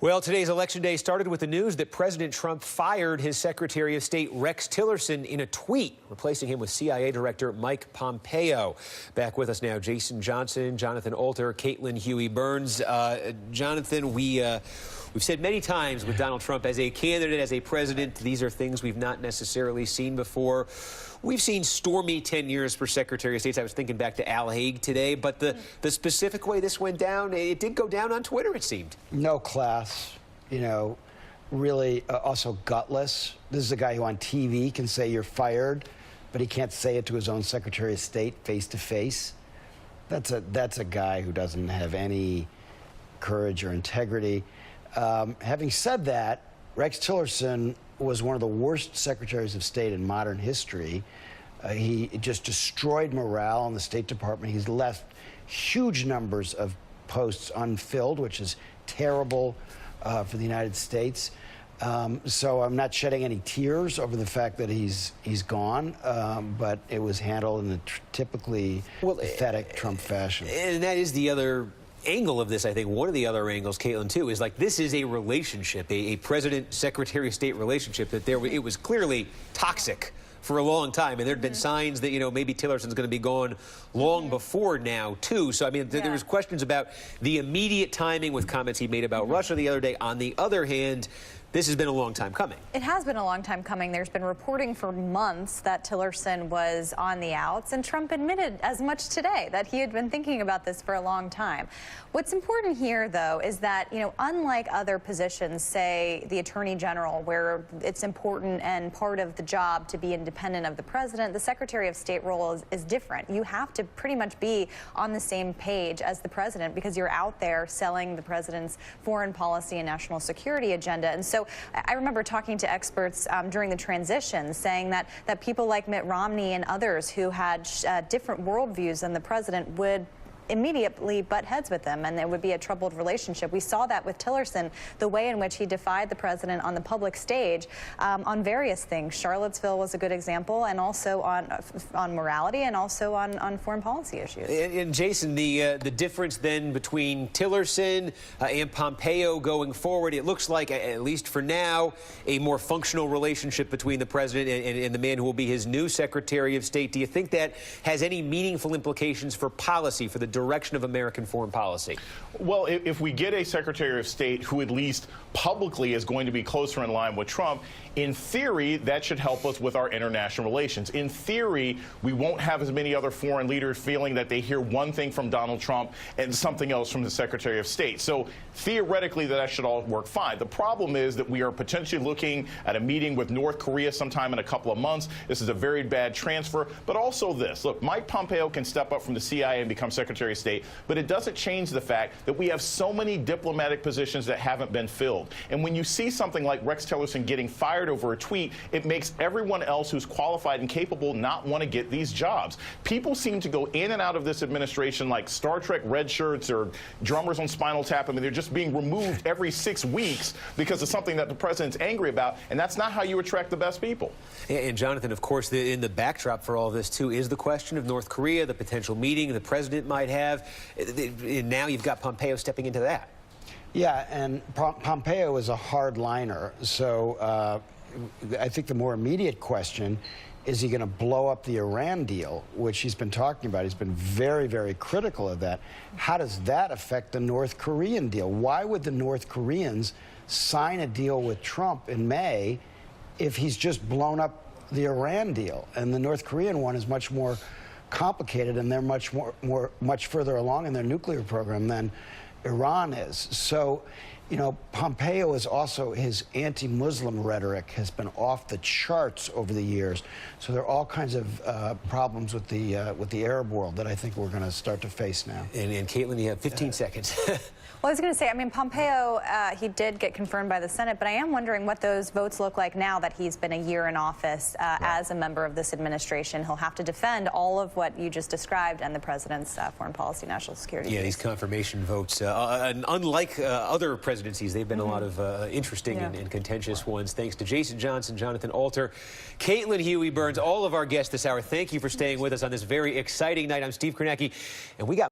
Well, today's election day started with the news that President Trump fired his Secretary of State Rex Tillerson in a tweet, replacing him with CIA Director Mike Pompeo. Back with us now, Jason Johnson, Jonathan Alter, Caitlin Huey-Burns. Jonathan, we've said many times with Donald Trump as a candidate, as a president, these are things we've not necessarily seen before. We've seen stormy tenures for Secretary of States. I was thinking back to Al Haig today, but the specific way this went down, it did go down on Twitter, it seemed. No class, really also gutless. This is a guy who on TV can say you're fired, but he can't say it to his own Secretary of State face to face. That's a guy who doesn't have any courage or integrity. Having said that, Rex Tillerson was one of the worst secretaries of state in modern history. He just destroyed morale in the State Department. He's left huge numbers of posts unfilled, which is terrible for the United States. So I'm not shedding any tears over the fact that he's gone, but it was handled in a typically pathetic Trump fashion. And that is the other angle of this, I think. One of the other angles, Caitlin, too, is like this is a relationship, a president-secretary of state relationship that it was clearly toxic for a long time, and there'd been signs that maybe Tillerson's going to be gone long before now too. So I mean, there was questions about the immediate timing with comments he made about Russia the other day. On the other hand, this has been a long time coming. It has been a long time coming. There's been reporting for months that Tillerson was on the outs, and Trump admitted as much today that he had been thinking about this for a long time. What's important here, though, is that, unlike other positions, say the Attorney General, where it's important and part of the job to be independent of the president, the Secretary of State role is different. You have to pretty much be on the same page as the president because you're out there selling the president's foreign policy and national security agenda. And so I remember talking to experts during the transition saying that people like Mitt Romney and others who had different worldviews than the president would immediately butt heads with them, and there would be a troubled relationship. We saw that with Tillerson, the way in which he defied the president on the public stage on various things. Charlottesville was a good example, and also on morality, and also on foreign policy issues. And Jason, the difference then between Tillerson and Pompeo going forward, it looks like, at least for now, a more functional relationship between the president and the man who will be his new Secretary of State. Do you think that has any meaningful implications for policy, for the direction of American foreign policy? Well, if we get a Secretary of State who at least publicly is going to be closer in line with Trump, in theory, that should help us with our international relations. In theory, we won't have as many other foreign leaders feeling that they hear one thing from Donald Trump and something else from the Secretary of State. So theoretically, that should all work fine. The problem is that we are potentially looking at a meeting with North Korea sometime in a couple of months. This is a very bad transfer. But also this. Look, Mike Pompeo can step up from the CIA and become Secretary of State, but it doesn't change the fact that we have so many diplomatic positions that haven't been filled. And when you see something like Rex Tillerson getting fired over a tweet, it makes everyone else who's qualified and capable not want to get these jobs. People seem to go in and out of this administration like Star Trek red shirts or drummers on Spinal Tap. I mean, they're just being removed every 6 weeks because of something that the president's angry about, and that's not how you attract the best people. And Jonathan, of course, in the backdrop for all of this, too, is the question of North Korea, the potential meeting the president might have. And now you've got Pompeo stepping into that. Yeah, and Pompeo is a hardliner, so I think the more immediate question is he going to blow up the Iran deal, which he's been talking about. He's been very, very critical of that. How does that affect the North Korean deal? Why would the North Koreans sign a deal with Trump in May if he's just blown up the Iran deal? And the North Korean one is much more complicated, and they're much further along in their nuclear program than Iran is. So, Pompeo is also, his anti-Muslim rhetoric has been off the charts over the years. So there are all kinds of problems with the Arab world that I think we're going to start to face now. And Caitlin, you have 15 seconds. Well, I was going to say, I mean, Pompeo, he did get confirmed by the Senate, but I am wondering what those votes look like now that he's been a year in office as a member of this administration. He'll have to defend all of what you just described and the president's foreign policy, national security. Yeah, these confirmation votes, unlike other presidencies, they've been a lot of interesting and contentious ones. Thanks to Jason Johnson, Jonathan Alter, Caitlin Huey-Burns, all of our guests this hour. Thank you for staying with us on this very exciting night. I'm Steve Kornacki, and we got